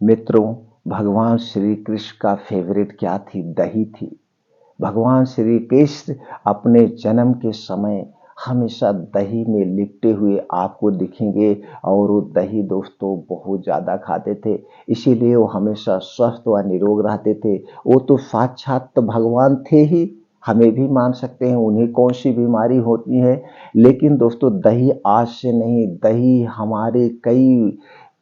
मित्रों, भगवान श्री कृष्ण का फेवरेट क्या थी? दही थी। भगवान श्री कृष्ण अपने जन्म के समय हमेशा दही में लिपटे हुए आपको दिखेंगे और वो दही दोस्तों बहुत ज़्यादा खाते थे। इसीलिए वो हमेशा स्वस्थ व निरोग रहते थे। वो तो साक्षात भगवान थे ही, हमें भी मान सकते हैं। उन्हें कौन सी बीमारी होती है? लेकिन दोस्तों दही आज से नहीं, दही हमारे कई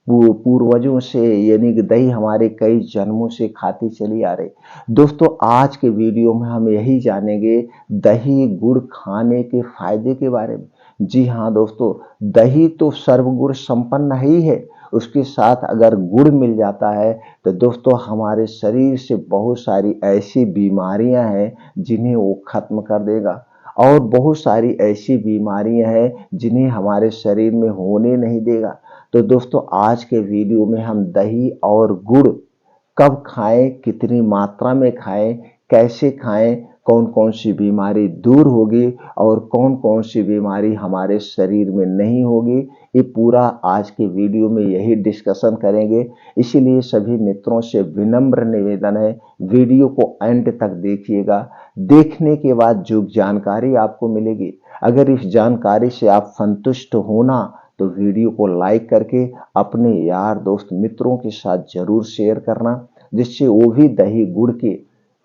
पूर्वजों से, यानी कि दही हमारे कई जन्मों से खाती चली आ रही। दोस्तों आज के वीडियो में हम यही जानेंगे दही गुड़ खाने के फायदे के बारे में। जी हाँ दोस्तों, दही तो सर्वगुण संपन्न ही है। उसके साथ अगर गुड़ मिल जाता है तो दोस्तों हमारे शरीर से बहुत सारी ऐसी बीमारियां हैं जिन्हें वो खत्म कर देगा, और बहुत सारी ऐसी बीमारियां हैं जिन्हें हमारे शरीर में होने नहीं देगा। तो दोस्तों आज के वीडियो में हम दही और गुड़ कब खाएं, कितनी मात्रा में खाएं, कैसे खाएं, कौन कौन सी बीमारी दूर होगी और कौन कौन सी बीमारी हमारे शरीर में नहीं होगी, ये पूरा आज के वीडियो में यही डिस्कशन करेंगे। इसीलिए सभी मित्रों से विनम्र निवेदन है, वीडियो को एंड तक देखिएगा। देखने के बाद जो जानकारी आपको मिलेगी, अगर इस जानकारी से आप संतुष्ट होना तो वीडियो को लाइक करके अपने यार दोस्त मित्रों के साथ जरूर शेयर करना, जिससे वो भी दही गुड़ के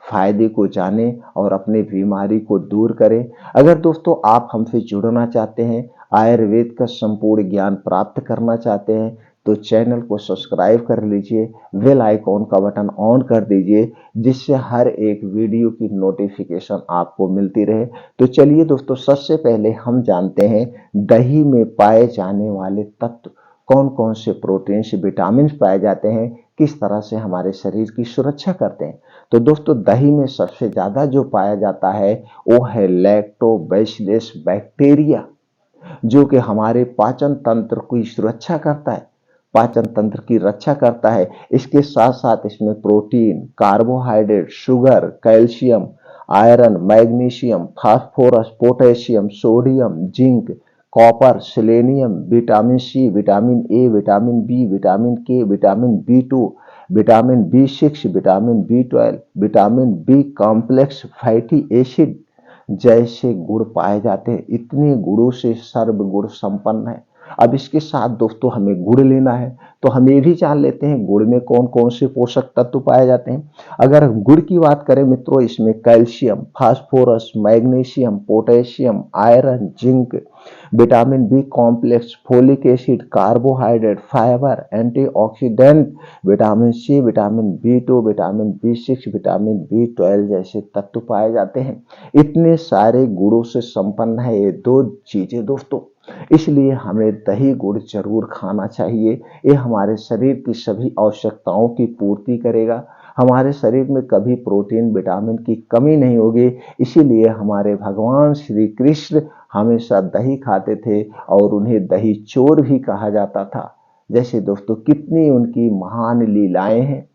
फायदे को जाने और अपने बीमारी को दूर करें। अगर दोस्तों आप हमसे जुड़ना चाहते हैं, आयुर्वेद का संपूर्ण ज्ञान प्राप्त करना चाहते हैं, तो चैनल को सब्सक्राइब कर लीजिए, बेल आइकॉन का बटन ऑन कर दीजिए, जिससे हर एक वीडियो की नोटिफिकेशन आपको मिलती रहे। तो चलिए दोस्तों, सबसे पहले हम जानते हैं दही में पाए जाने वाले तत्व, कौन कौन से प्रोटीन्स, विटामिन पाए जाते हैं, किस तरह से हमारे शरीर की सुरक्षा करते हैं। तो दोस्तों दही में सबसे ज्यादा जो पाया जाता है वो है लैक्टोबैसिलस बैक्टीरिया, जो कि हमारे पाचन तंत्र की सुरक्षा करता है, पाचन तंत्र की रक्षा करता है। इसके साथ साथ इसमें protein, carbohydrate, sugar, calcium, iron, magnesium, phosphorus, potassium, sodium, zinc, copper, selenium, vitamin C, vitamin A, vitamin B, vitamin के, vitamin बी2, vitamin B6, vitamin B12, vitamin B complex, fatty acid जैसे गुण पाए जाते हैं। इतने गुणों से सर्व गुण संपन्न है। अब इसके साथ दोस्तों हमें गुड़ लेना है, तो हम ये भी जान लेते हैं गुड़ में कौन कौन से पोषक तत्व पाए जाते हैं। अगर गुड़ की बात करें मित्रों, इसमें calcium, phosphorus, magnesium, potassium, iron, zinc, vitamin B complex, folic acid, carbohydrate, fibre, antioxidant, vitamin C, vitamin बी2, vitamin B6, vitamin B12 जैसे तत्व पाए जाते हैं। इतने सारे गुणों से संपन्न है ये दो चीजें दोस्तों, इसलिए हमें दही गुड़ जरूर खाना चाहिए। ये हमारे शरीर की सभी आवश्यकताओं की पूर्ति करेगा, हमारे शरीर में कभी प्रोटीन, विटामिन की कमी नहीं होगी। इसीलिए हमारे भगवान श्री कृष्ण हमेशा दही खाते थे और उन्हें दही चोर भी कहा जाता था। जैसे दोस्तों कितनी उनकी महान लीलाएं हैं,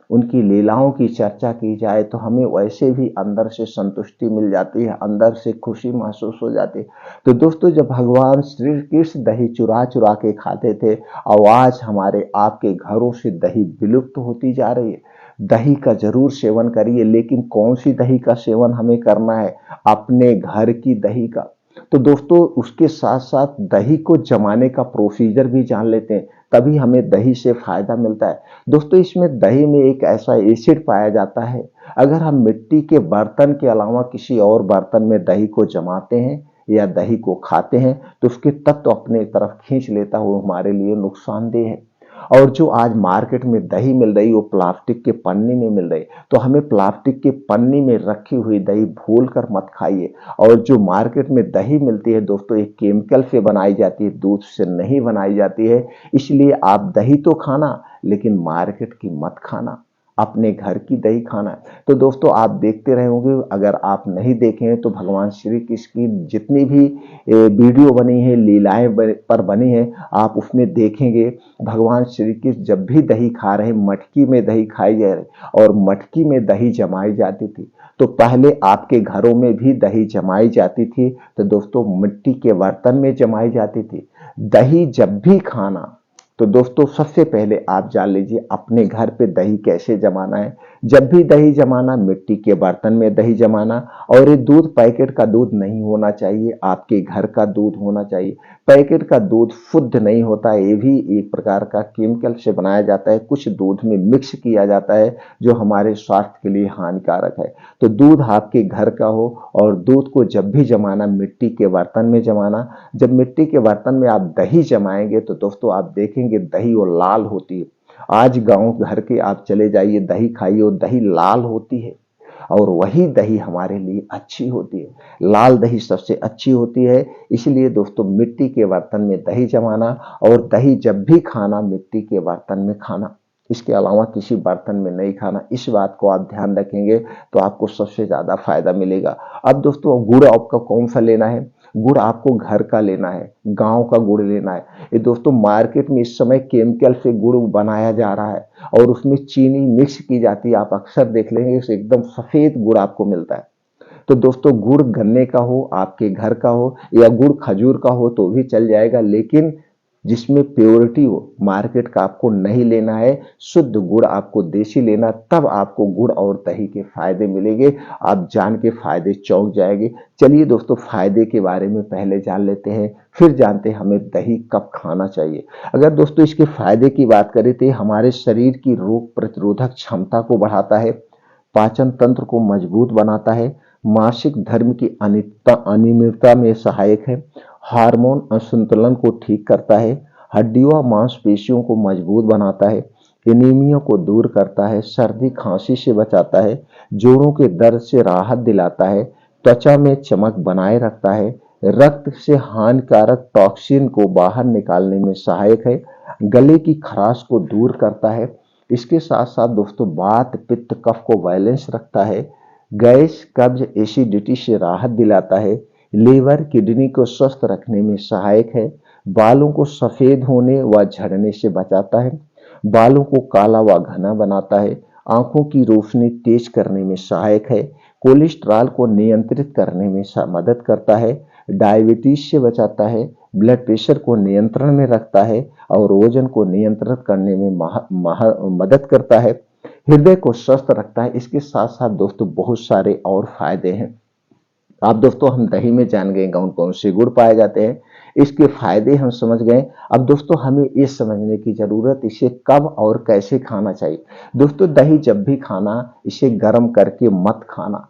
उनकी लीलाओं की चर्चा की जाए तो हमें वैसे भी अंदर से संतुष्टि मिल जाती है, अंदर से खुशी महसूस हो जाती है। तो दोस्तों जब भगवान श्री कृष्ण दही चुरा चुरा के खाते थे, और आज हमारे आपके घरों से दही विलुप्त होती जा रही है। दही का जरूर सेवन करिए, लेकिन कौन सी दही का सेवन हमें करना है? अपने घर की दही का। तो दोस्तों उसके साथ साथ दही को जमाने का प्रोसीजर भी जान लेते हैं, तभी हमें दही से फायदा मिलता है। दोस्तों इसमें दही में एक ऐसा एसिड पाया जाता है, अगर हम मिट्टी के बर्तन के अलावा किसी और बर्तन में दही को जमाते हैं या दही को खाते हैं तो उसके तत्व अपने तरफ खींच लेता है, वो हमारे लिए नुकसानदेह है। और जो आज मार्केट में दही मिल रही वो प्लास्टिक के पन्नी में मिल रही, तो हमें प्लास्टिक के पन्नी में रखी हुई दही भूल कर मत खाइए। और जो मार्केट में दही मिलती है दोस्तों एक केमिकल से बनाई जाती है, दूध से नहीं बनाई जाती है। इसलिए आप दही तो खाना, लेकिन मार्केट की मत खाना, अपने घर की दही खाना है। तो दोस्तों आप देखते रहे होंगे, अगर आप नहीं देखे हैं तो भगवान श्री कृष्ण की जितनी भी वीडियो बनी है, लीलाएं पर बनी है, आप उसमें देखेंगे भगवान श्री कृष्ण जब भी दही खा रहे, मटकी में दही खाई जा रही और मटकी में दही जमाई जाती थी। तो पहले आपके घरों में भी दही जमाई जाती थी, तो दोस्तों मिट्टी के बर्तन में जमाई जाती थी। दही जब भी खाना तो दोस्तों सबसे पहले आप जान लीजिए अपने घर पे दही कैसे जमाना है। जब भी दही जमाना, मिट्टी के बर्तन में दही जमाना, और ये दूध पैकेट का दूध नहीं होना चाहिए, आपके घर का दूध होना चाहिए। पैकेट का दूध शुद्ध नहीं होता है, ये भी एक प्रकार का केमिकल से बनाया जाता है, कुछ दूध में मिक्स किया जाता है जो हमारे स्वास्थ्य के लिए हानिकारक है। तो दूध आपके घर का हो, और दूध को जब भी जमाना मिट्टी के बर्तन में जमाना। जब मिट्टी के बर्तन में आप दही जमाएंगे तो दोस्तों आप देखेंगे दही वो लाल होती है। आज गांव घर के आप चले जाइए, दही खाइए, और दही लाल होती है, और वही दही हमारे लिए अच्छी होती है। लाल दही सबसे अच्छी होती है। इसलिए दोस्तों मिट्टी के बर्तन में दही जमाना, और दही जब भी खाना मिट्टी के बर्तन में खाना, इसके अलावा किसी बर्तन में नहीं खाना। इस बात को आप ध्यान रखेंगे तो आपको सबसे ज्यादा फायदा मिलेगा। अब दोस्तों गुड़ आपका कौन सा लेना है? गुड़ आपको घर का लेना है, गांव का गुड़ लेना है। ये दोस्तों मार्केट में इस समय केमिकल से गुड़ बनाया जा रहा है, और उसमें चीनी मिक्स की जाती है। आप अक्सर देख लेंगे एकदम सफेद गुड़ आपको मिलता है। तो दोस्तों गुड़ गन्ने का हो, आपके घर का हो, या गुड़ खजूर का हो तो भी चल जाएगा, लेकिन जिसमें प्योरिटी हो, मार्केट का आपको नहीं लेना है। शुद्ध गुड़ आपको देसी लेना, तब आपको गुड़ और दही के फायदे मिलेंगे। आप जान के फायदे चौंक जाएंगे। चलिए दोस्तों फायदे के बारे में पहले जान लेते हैं, फिर जानते हैं हमें दही कब खाना चाहिए। अगर दोस्तों इसके फायदे की बात करें तो हमारे शरीर की रोग प्रतिरोधक क्षमता को बढ़ाता है, पाचन तंत्र को मजबूत बनाता है, मासिक धर्म की अनियमितता में सहायक है, हार्मोन असंतुलन को ठीक करता है, हड्डियों और मांसपेशियों को मजबूत बनाता है, एनीमिया को दूर करता है, सर्दी खांसी से बचाता है, जोड़ों के दर्द से राहत दिलाता है, त्वचा में चमक बनाए रखता है, रक्त से हानिकारक टॉक्सिन को बाहर निकालने में सहायक है, गले की खराश को दूर करता है। इसके साथ साथ दोस्तों वात पित्त कफ को बैलेंस रखता है, गैस कब्ज एसिडिटी से राहत दिलाता है, लीवर किडनी को स्वस्थ रखने में सहायक है, बालों को सफेद होने व झड़ने से बचाता है, बालों को काला व घना बनाता है, आंखों की रोशनी तेज करने में सहायक है, कोलेस्ट्रॉल को नियंत्रित करने में मदद करता है, डायबिटीज से बचाता है, ब्लड प्रेशर को नियंत्रण में रखता है, और वजन को नियंत्रित करने में मदद करता है, हृदय को स्वस्थ रखता है। इसके साथ साथ दोस्तों बहुत सारे और फायदे हैं। आप दोस्तों हम दही में जान गए कौन कौन से गुण पाए जाते हैं, इसके फायदे हम समझ गए। अब दोस्तों हमें ये समझने की जरूरत इसे कब और कैसे खाना चाहिए। दोस्तों दही जब भी खाना, इसे गर्म करके मत खाना।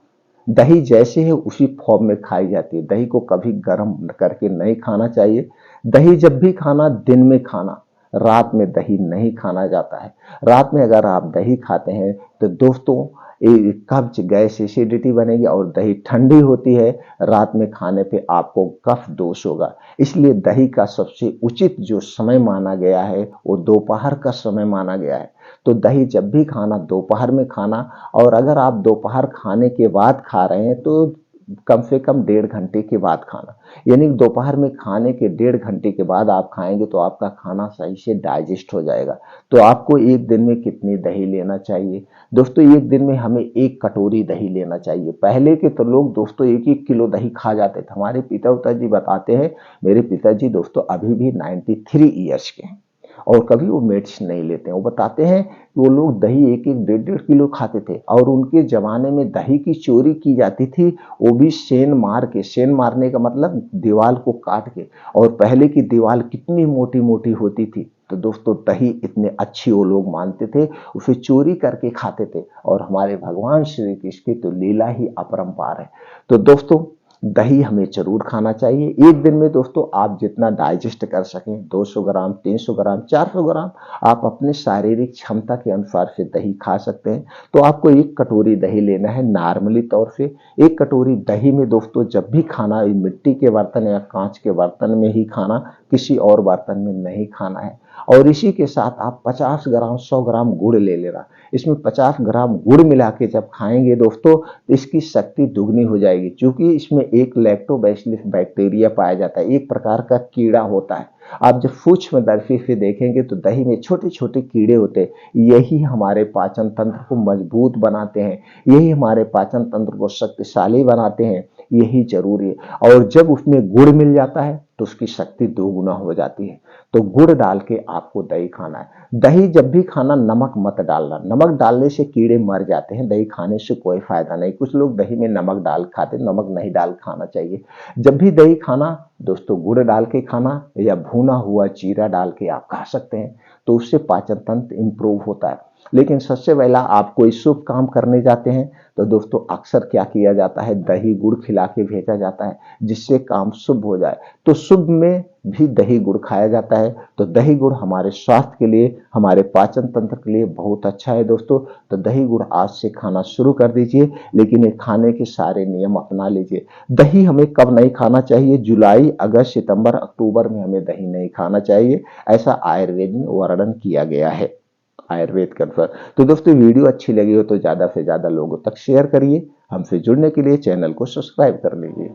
दही जैसे है उसी फॉर्म में खाई जाती है, दही को कभी गर्म करके नहीं खाना चाहिए। दही जब भी खाना दिन में खाना, रात में दही नहीं खाना जाता है। रात में अगर आप दही खाते हैं तो दोस्तों कब्ज गैस एसिडिटी बनेगी, और दही ठंडी होती है, रात में खाने पे आपको कफ दोष होगा। इसलिए दही का सबसे उचित जो समय माना गया है वो दोपहर का समय माना गया है। तो दही जब भी खाना दोपहर में खाना, और अगर आप दोपहर खाने के बाद खा रहे हैं तो कम से कम 1.5 घंटे के बाद खाना, यानी दोपहर में खाने के 1.5 घंटे के बाद आप खाएंगे तो आपका खाना सही से डाइजेस्ट हो जाएगा। तो आपको एक दिन में कितनी दही लेना चाहिए? दोस्तों एक दिन में हमें 1 कटोरी दही लेना चाहिए। पहले के तो लोग दोस्तों 1-1 किलो दही खा जाते थे। हमारे पिताजी बताते हैं, मेरे पिताजी दोस्तों अभी भी 93 ईयर्स के हैं, और कभी वो मेडिसिन नहीं लेते हैं। वो बताते हैं कि वो लोग दही 1-1 1.5 किलो खाते थे, और उनके जमाने में दही की चोरी की जाती थी, वो भी सेन मार के। सेन मारने का मतलब दीवार को काट के, और पहले की दीवार कितनी मोटी मोटी होती थी। तो दोस्तों दही इतने अच्छी वो लोग मानते थे, उसे चोरी करके खाते थे, और हमारे भगवान श्री कृष्ण की तो लीला ही अपरंपार है। तो दोस्तों दही हमें जरूर खाना चाहिए। एक दिन में दोस्तों आप जितना डाइजेस्ट कर सकें, 200 ग्राम, 300 ग्राम, 400 ग्राम, आप अपने शारीरिक क्षमता के अनुसार से दही खा सकते हैं। तो आपको 1 कटोरी दही लेना है नॉर्मली तौर से। 1 कटोरी दही में दोस्तों जब भी खाना, मिट्टी के बर्तन या कांच के बर्तन में ही खाना, किसी और बर्तन में नहीं खाना है। और इसी के साथ आप 50 ग्राम 100 ग्राम गुड़ ले लेना। इसमें 50 ग्राम गुड़ मिला के जब खाएंगे दोस्तों तो इसकी शक्ति दुगनी हो जाएगी, क्योंकि इसमें एक लैक्टोबैसिलस बैक्टीरिया पाया जाता है, एक प्रकार का कीड़ा होता है। आप जब सूक्ष्मदर्शी से देखेंगे तो दही में छोटे छोटे कीड़े होते हैं, यही हमारे पाचन तंत्र को मजबूत बनाते हैं, यही हमारे पाचन तंत्र को शक्तिशाली बनाते हैं, यही जरूरी है। और जब उसमें गुड़ मिल जाता है तो उसकी शक्ति दोगुना हो जाती है। तो गुड़ डाल के आपको दही खाना है। दही जब भी खाना नमक मत डालना, नमक डालने से कीड़े मर जाते हैं, दही खाने से कोई फायदा नहीं। कुछ लोग दही में नमक डाल खाते, नमक नहीं डाल खाना चाहिए। जब भी दही खाना दोस्तों गुड़ डाल के खाना या भुना हुआ जीरा डाल के आप खा सकते हैं, तो उससे पाचन तंत्र इंप्रूव होता है। लेकिन सबसे पहला आप कोई शुभ काम करने जाते हैं तो दोस्तों अक्सर क्या किया जाता है, दही गुड़ खिला के भेजा जाता है जिससे काम शुभ हो जाए। तो शुभ में भी दही गुड़ खाया जाता है। तो दही गुड़ हमारे स्वास्थ्य के लिए, हमारे पाचन तंत्र के लिए बहुत अच्छा है दोस्तों। तो दही गुड़ आज से खाना शुरू कर दीजिए, लेकिन ये खाने के सारे नियम अपना लीजिए। दही हमें कब नहीं खाना चाहिए? जुलाई, अगस्त, सितंबर, अक्टूबर में हमें दही नहीं खाना चाहिए, ऐसा आयुर्वेद में वर्णन किया गया है, आयुर्वेद के अनुसार। तो दोस्तों वीडियो अच्छी लगी हो तो ज्यादा से ज्यादा लोगों तक शेयर करिए। हमसे जुड़ने के लिए चैनल को सब्सक्राइब कर लीजिए।